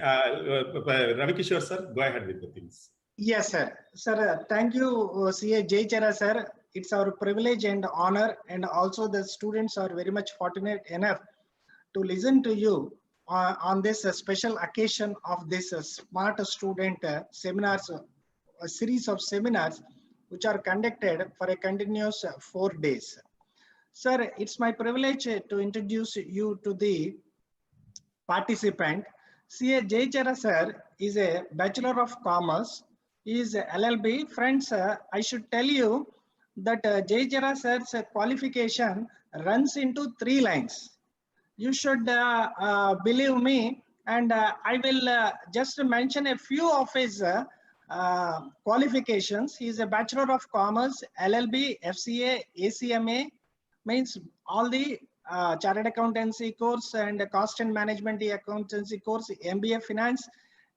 Ravi Kishore sir, go ahead with the things. Yes, sir. Sir, thank you, CA Jayachara sir. It's our privilege and honor, and also the students are very much fortunate enough to listen to you on this special occasion of this smart student seminars, a series of seminars which are conducted for a continuous 4 days. Sir, it's my privilege to introduce you to the participant. CA Jayachara sir is a Bachelor of Commerce. He is a LLB. Friends, I should tell you that Jayachara sir's qualification runs into 3 lines. You should believe me, and I will just mention a few of his qualifications. He is a Bachelor of Commerce, LLB, FCA, ACMA, means all the Chartered Accountancy course and Cost and Management Accountancy course, MBA Finance,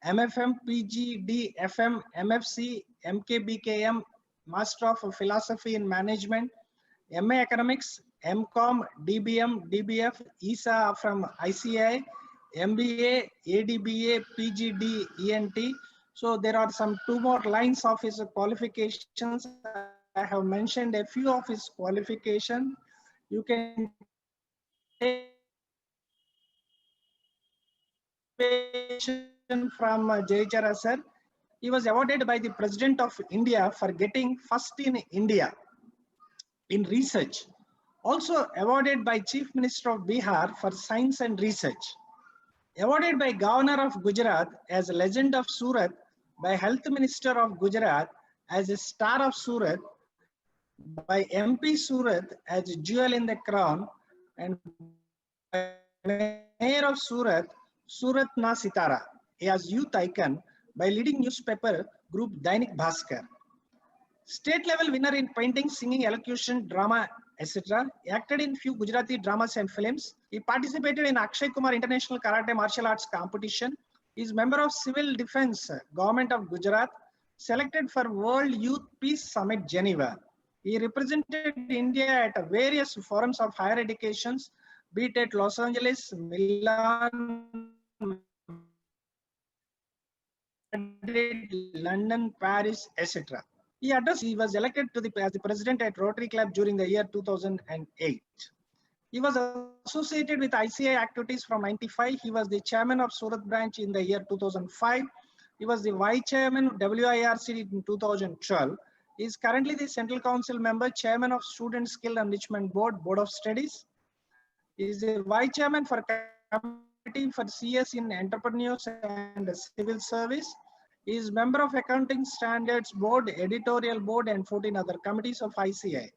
MFM, PGD, FM, MFC, MKBKM, Master of Philosophy in Management, MA Economics, MCOM, DBM, DBF, ESA from ICI, MBA, ADBA, PGD, ENT. So there are some 2 more lines of his qualifications. I have mentioned a few of his qualifications. You can take from Jayachara sir. He was awarded by the President of India for getting first in India in research. Also awarded by Chief Minister of Bihar for science and research. Awarded by Governor of Gujarat as a Legend of Surat, by Health Minister of Gujarat as a Star of Surat, by MP Surat as a Jewel in the Crown, and by Mayor of Surat, Surat Na Sitara, as Youth Icon by leading newspaper group Dainik Bhaskar. State level winner in painting, singing, elocution, drama, etc. Acted in few Gujarati dramas and films. He participated in Akshay Kumar International Karate Martial Arts Competition. He is member of Civil Defense, Government of Gujarat. Selected for World Youth Peace Summit, Geneva. He represented India at various forums of higher educations, be it at Los Angeles, Milan, Madrid, London, Paris, etc. He was elected to as the president at Rotary Club during the year 2008. He was associated with ICI activities from 95. He was the chairman of Surat branch in the year 2005. He was the vice chairman of WIRC in 2012. He is currently the Central Council member, chairman of Student Skill Enrichment Board, Board of Studies. He is the vice chairman for committee for CS in Entrepreneurs and Civil Service. He is member of Accounting Standards Board, Editorial Board, and 14 other committees of ICI.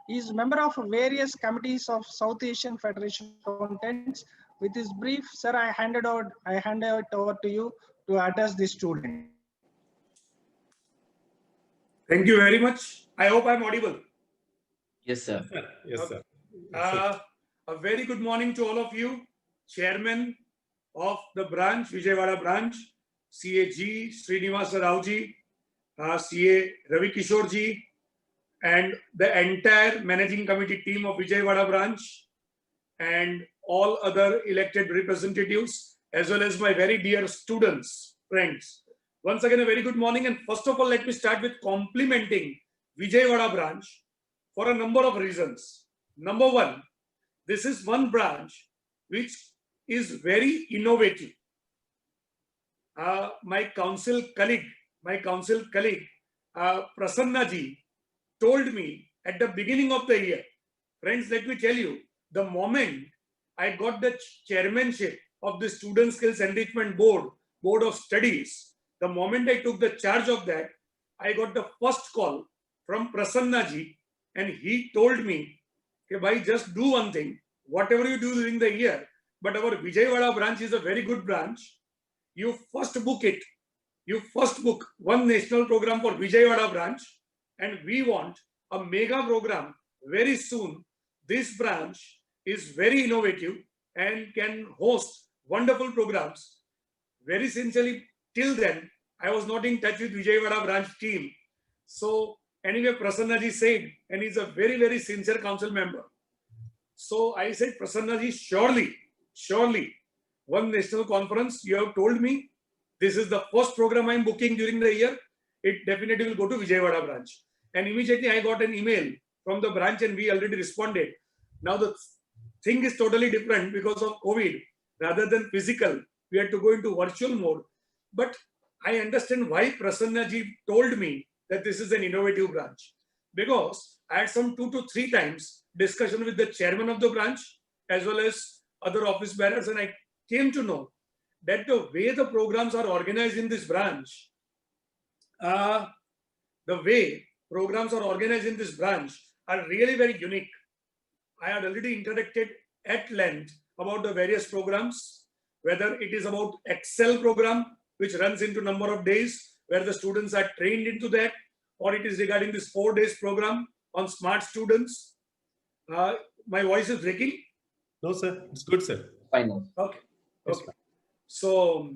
He is member of various committees of South Asian Federation of Accountants. With his brief, sir, I hand it over to you to address the student. Thank you very much. I hope I'm audible. Yes, sir. Yes, sir. A very good morning to all of you. Chairman of the branch, Vijayawada branch, CAG Srinivasa Rao ji, CA Ravi Kishore ji, and the entire managing committee team of Vijayawada branch, and all other elected representatives, as well as my very dear students, friends. Once again, a very good morning. And first of all, let me start with complimenting Vijayawada branch for a number of reasons. Number one, this is one branch which is very innovative. My council colleague, Prasanna ji, told me at the beginning of the year, friends, let me tell you, the moment I got the chairmanship of the Student Skills Enrichment Board, Board of Studies, the moment I took the charge of that, I got the first call from Prasanna ji, and he told me, okay, bhai, just do one thing, whatever you do during the year, but our Vijayawada branch is a very good branch. You first book it. You first book one national program for Vijayawada branch, and we want a mega program very soon. This branch is very innovative and can host wonderful programs. Very sincerely, till then, I was not in touch with Vijayawada branch team. So anyway, Prasanna ji said, and he's a very, very sincere council member. So I said, Prasanna ji, surely, one national conference. You have told me this is the first program I'm booking during the year. It definitely will go to Vijayawada branch. And immediately I got an email from the branch and we already responded. Now the thing is totally different because of COVID. Rather than physical, we had to go into virtual mode. But I understand why Prasanna ji told me that this is an innovative branch. Because I had some 2 to 3 times discussion with the chairman of the branch as well as other office bearers, and I came to know that the way the programs are organized in this branch, are really very unique. I had already interacted at length about the various programs, whether it is about Excel program, which runs into number of days, where the students are trained into that, or it is regarding this 4 days program on smart students. My voice is breaking. No, sir. It's good, sir. Fine. Okay. Yes, Okay. So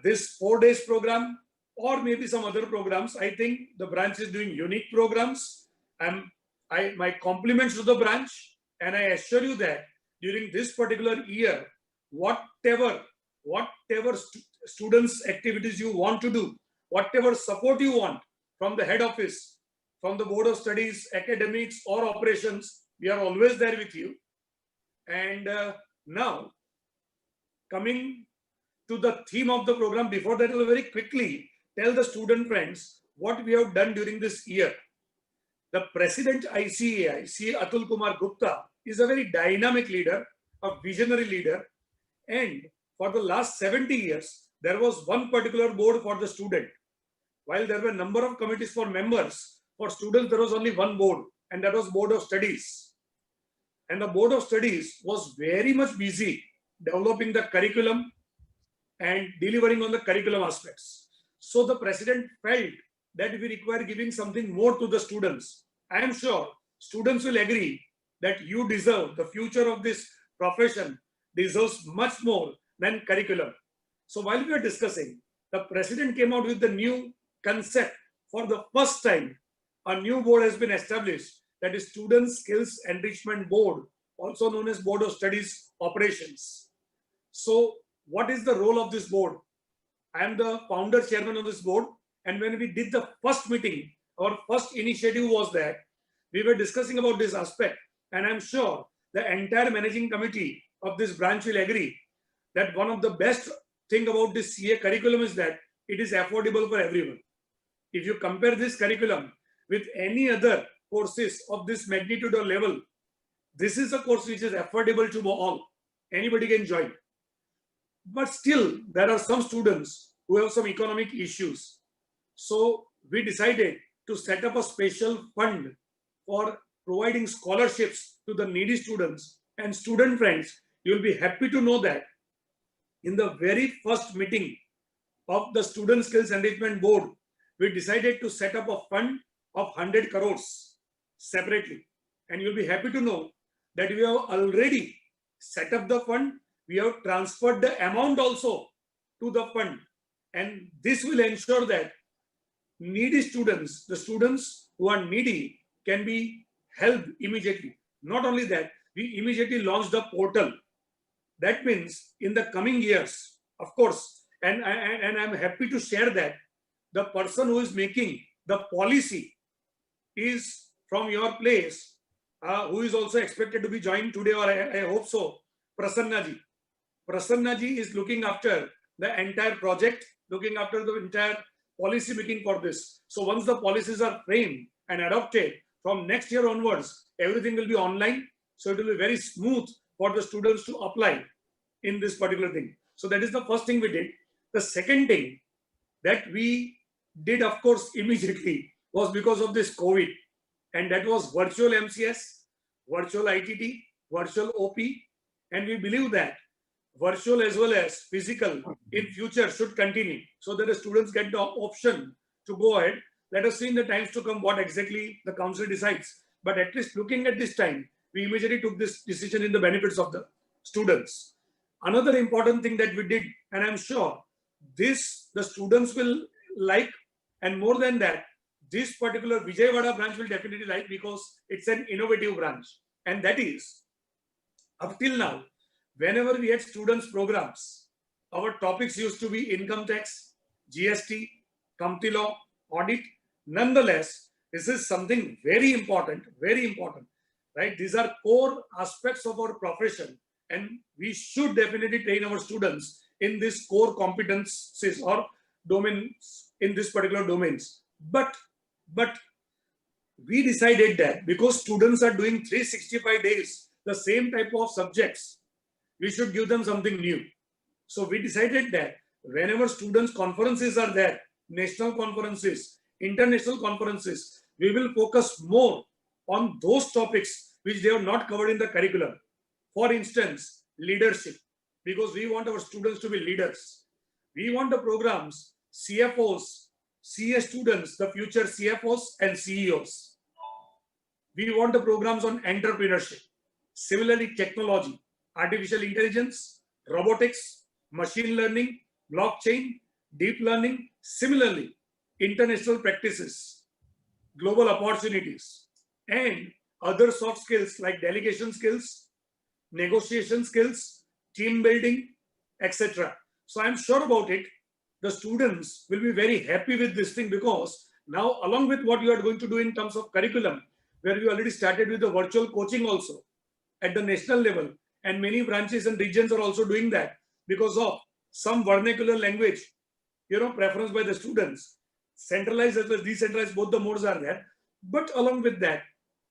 this 4 days program, or maybe some other programs, I think the branch is doing unique programs. My compliments to the branch, and I assure you that during this particular year, whatever students activities you want to do, whatever support you want from the head office, from the board of studies, academics or operations, we are always there with you. And now coming to the theme of the program, before that I will very quickly tell the student friends what we have done during this year. The president ICAI, C. Atul Kumar Gupta, is a very dynamic leader, a visionary leader. And for the last 70 years, there was one particular board for the student. While there were a number of committees for members, for students, there was only one board, and that was Board of Studies. And the Board of Studies was very much busy developing the curriculum and delivering on the curriculum aspects. So the president felt that we require giving something more to the students. I am sure students will agree that you deserve, the future of this profession deserves much more than curriculum. So while we are discussing, the president came out with the new concept. For the first time, a new board has been established, that is Student Skills Enrichment Board, also known as Board of Studies Operations. So what is the role of this board? I am the founder chairman of this board, and when we did the first meeting, our first initiative was that we were discussing about this aspect, and I'm sure the entire managing committee of this branch will agree that one of the best thing about this CA curriculum is that it is affordable for everyone. If you compare this curriculum with any other courses of this magnitude or level, this is a course which is affordable to all. Anybody can join. But still, there are some students who have some economic issues. So we decided to set up a special fund for providing scholarships to the needy students. And student friends, you will be happy to know that in the very first meeting of the Student Skills Enrichment Board, we decided to set up a fund of 100 crores separately. And you'll be happy to know that we have already set up the fund. We have transferred the amount also to the fund. And this will ensure that needy students, the students who are needy, can be helped immediately. Not only that, we immediately launched the portal. That means in the coming years, of course, and I'm happy to share that the person who is making the policy is from your place, who is also expected to be joined today, or I hope so, Prasanna ji. Prasanna ji is looking after the entire project, looking after the entire policy making for this. So once the policies are framed and adopted, from next year onwards, everything will be online. So it will be very smooth for the students to apply in this particular thing. So that is the first thing we did. The second thing that we did, of course, immediately was because of this COVID. And that was virtual MCS, virtual ITT, virtual OP. And we believe that virtual as well as physical in future should continue, so that the students get the option to go ahead. Let us see in the times to come what exactly the council decides. But at least looking at this time, we immediately took this decision in the benefits of the students. Another important thing that we did, and I'm sure this the students will like, and more than that, this particular Vijayawada branch will definitely like, because it's an innovative branch. And that is, up till now, whenever we had students programs, our topics used to be income tax, GST, company law, audit. Nonetheless, this is something very important, right? These are core aspects of our profession, and we should definitely train our students in these core competencies or domains in this particular domains. But we decided that because students are doing 365 days, the same type of subjects, we should give them something new. So we decided that whenever students conferences are there, national conferences, international conferences, we will focus more on those topics which they have not covered in the curriculum. For instance, leadership, because we want our students to be leaders. We want the programs, CFOs, CA students, the future CFOs and CEOs. We want the programs on entrepreneurship. Similarly, technology, artificial intelligence, robotics, machine learning, blockchain, deep learning. Similarly, international practices, global opportunities, and other soft skills like delegation skills, negotiation skills, team building, etc. So I'm sure about it. The students will be very happy with this thing, because now, along with what you are going to do in terms of curriculum, where we already started with the virtual coaching also at the national level, and many branches and regions are also doing that because of some vernacular language, preference by the students. Centralized as well as decentralized, both the modes are there. But along with that,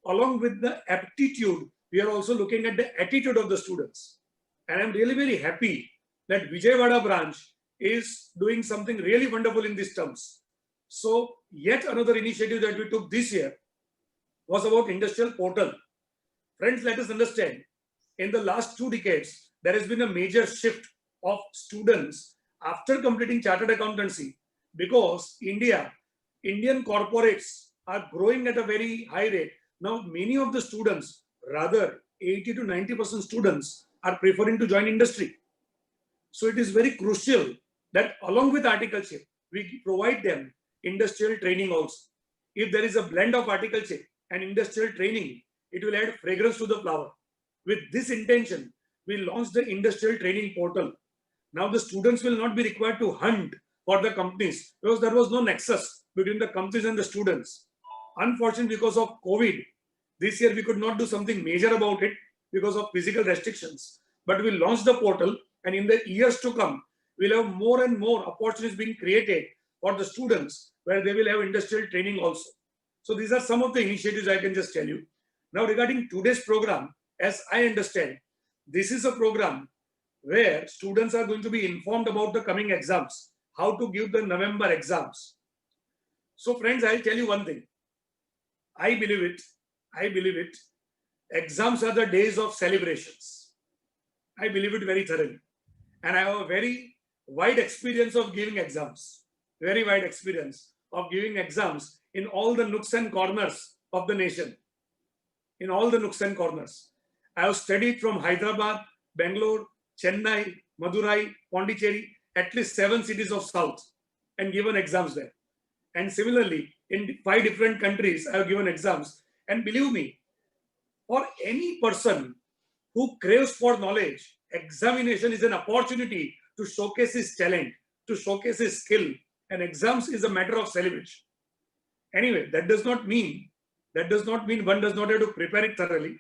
along with the aptitude, we are also looking at the attitude of the students. And I'm really very happy that Vijayawada branch is doing something really wonderful in these terms. So yet another initiative that we took this year was about industrial portal. Friends, let us understand, in the last 2 decades, there has been a major shift of students after completing chartered accountancy, because Indian corporates are growing at a very high rate. Now, many of the students, rather 80 to 90% students, are preferring to join industry. So it is very crucial that along with articleship, we provide them industrial training also. If there is a blend of articleship and industrial training, it will add fragrance to the flower. With this intention, we launched the industrial training portal. Now the students will not be required to hunt for the companies, because there was no nexus between the companies and the students. Unfortunately, because of COVID, this year we could not do something major about it because of physical restrictions. But we launched the portal, and in the years to come, we'll have more and more opportunities being created for the students, where they will have industrial training also. So these are some of the initiatives I can just tell you. Now, regarding today's program, as I understand, this is a program where students are going to be informed about the coming exams, how to give the November exams. So friends, I'll tell you one thing. I believe it. Exams are the days of celebrations. I believe it very thoroughly. And I have a very wide experience of giving exams. Very wide experience of giving exams in all the nooks and corners of the nation. In all the nooks and corners. I have studied from Hyderabad, Bangalore, Chennai, Madurai, Pondicherry, at least 7 cities of South, and given exams there. And similarly, in 5 different countries, I have given exams. And believe me, for any person who craves for knowledge, examination is an opportunity to showcase his talent, to showcase his skill, and exams is a matter of celebration. Anyway, that does not mean one does not have to prepare it thoroughly.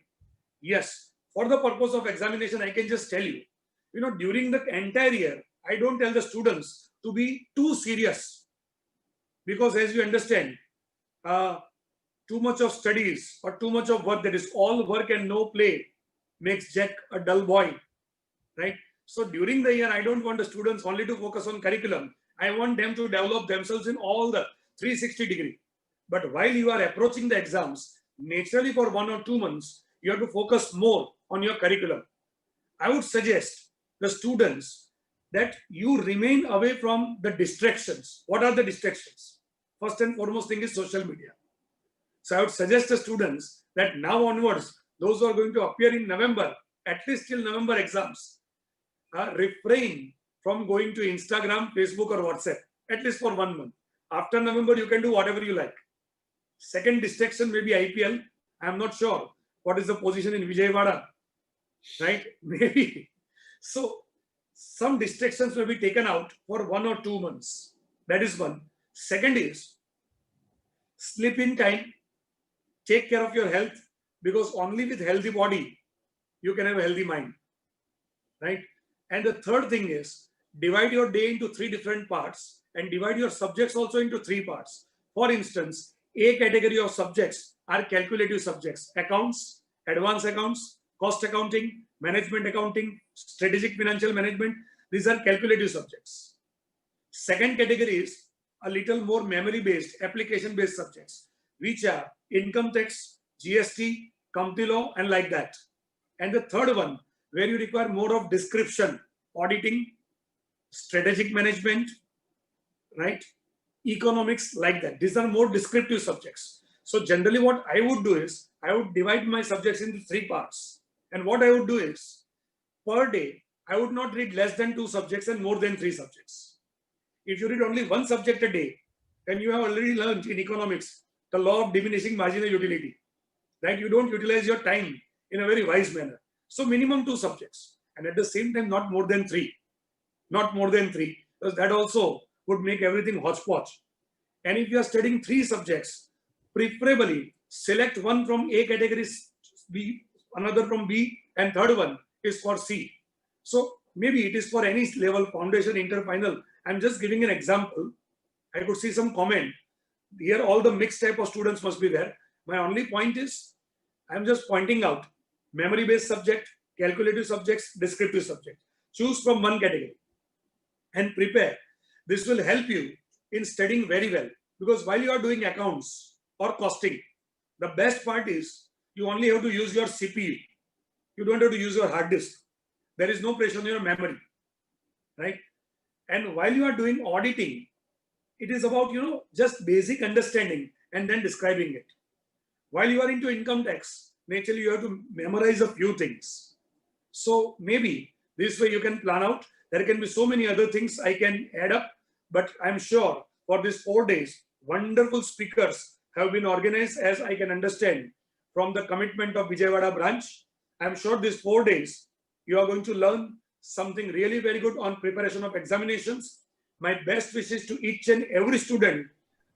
Yes, for the purpose of examination, I can just tell you, during the entire year, I don't tell the students to be too serious, because as you understand, too much of studies or too much of work, that is all work and no play, makes Jack a dull boy, right? So during the year, I don't want the students only to focus on curriculum. I want them to develop themselves in all the 360 degree. But while you are approaching the exams, naturally for 1 or 2 months, you have to focus more on your curriculum. I would suggest the students that you remain away from the distractions. What are the distractions? First and foremost thing is social media. So I would suggest the students that now onwards, those who are going to appear in November, at least till November exams, refrain from going to Instagram, Facebook or WhatsApp, at least for 1 month. After November, you can do whatever you like. Second distraction may be IPL. I am not sure what is the position in Vijayawada, right? Maybe So some distractions will be taken out for 1 or 2 months. That is one. Second is sleep in time, take care of your health, because only with healthy body you can have a healthy mind, right? And the third thing is divide your day into 3 different parts and divide your subjects also into 3 parts. For instance, A category of subjects are calculative subjects: accounts, advanced accounts, cost accounting, management accounting, strategic financial management. These are calculative subjects. Second category is a little more memory based, application based subjects, which are income tax, GST, company law, and like that. And the third one, where you require more of description, auditing, strategic management, right? Economics, like that. These are more descriptive subjects. So generally what I would do is, I would divide my subjects into 3 parts. And what I would do is, per day, I would not read less than 2 subjects and more than 3 subjects. If you read only 1 subject a day, then you have already learned in economics the law of diminishing marginal utility, right? You don't utilize your time in a very wise manner. So minimum 2 subjects, and at the same time not more than 3. Not more than 3, because that also would make everything hodgepodge. And if you are studying 3 subjects, preferably select one from A category, B, another from B, and third one is for C. So maybe it is for any level, foundation, inter, final. I'm just giving an example. I could see some comment. Here all the mixed type of students must be there. My only point is, I'm just pointing out memory-based subject, calculative subjects, descriptive subject. Choose from one category and prepare. This will help you in studying very well, because while you are doing accounts or costing, the best part is you only have to use your CPU. You don't have to use your hard disk. There is no pressure on your memory, right? And while you are doing auditing, it is about, just basic understanding and then describing it. While you are into income tax, naturally you have to memorize a few things. So maybe this way you can plan out. There can be so many other things I can add up, but I'm sure for these 4 days, wonderful speakers have been organized, as I can understand from the commitment of Vijayawada branch. I'm sure these 4 days, you are going to learn something really very good on preparation of examinations. My best wishes to each and every student.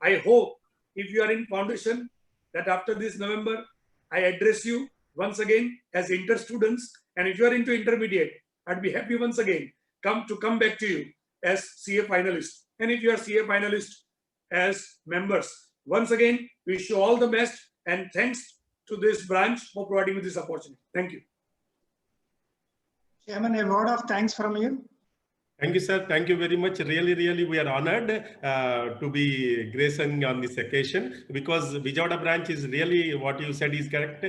I hope if you are in foundation, that after this November, I address you once again as inter students. And if you are into intermediate, I'd be happy once again come back to you as CA finalists. And if you are CA finalists as members, once again, wish you all the best, and thanks to this branch for providing me this opportunity. Thank you. Chairman, a word of thanks from you. Thank you, sir. Thank you very much. Really, really, we are honored to be gracing on this occasion, because Vijayawada branch is really, what you said is correct.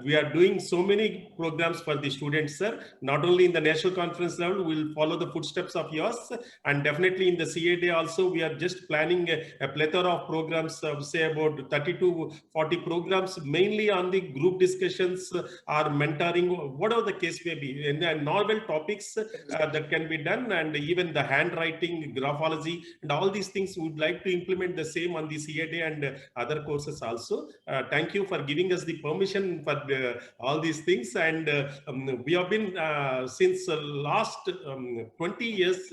We are doing so many programs for the students, sir. Not only in the national conference level, we'll follow the footsteps of yours, and definitely in the CA day also, we are just planning a plethora of programs, say about 30 to 40 programs, mainly on the group discussions or mentoring, whatever the case may be, in the novel topics that can be done. And even the handwriting, graphology, and all these things, we would like to implement the same on the CA day and other courses also. Thank you for giving us the permission for all these things. And we have been, since last 20 years,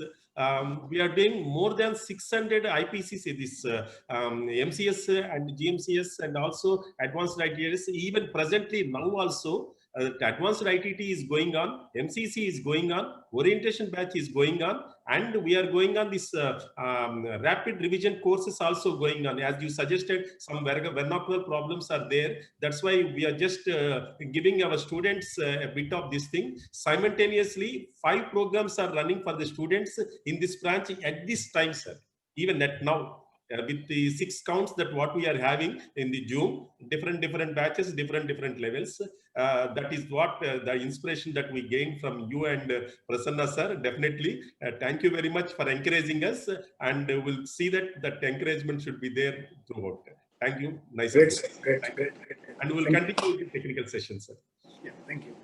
we are doing more than 600 IPCs, this MCS and GMCS, and also advanced ITTs. Even presently now also, advanced ITT is going on, MCC is going on, orientation batch is going on, and we are going on this rapid revision courses also going on. As you suggested, some vernacular problems are there. That's why we are just giving our students a bit of this thing. Simultaneously, 5 programs are running for the students in this branch at this time, sir. Even at now. With the 6 counts that what we are having in the June, different batches, different levels. That is what the inspiration that we gained from you and Prasanna sir. Definitely, thank you very much for encouraging us, and we'll see that encouragement should be there throughout. Thank you. Nice. Great, great. And we'll continue with the technical session, sir. Yeah, thank you.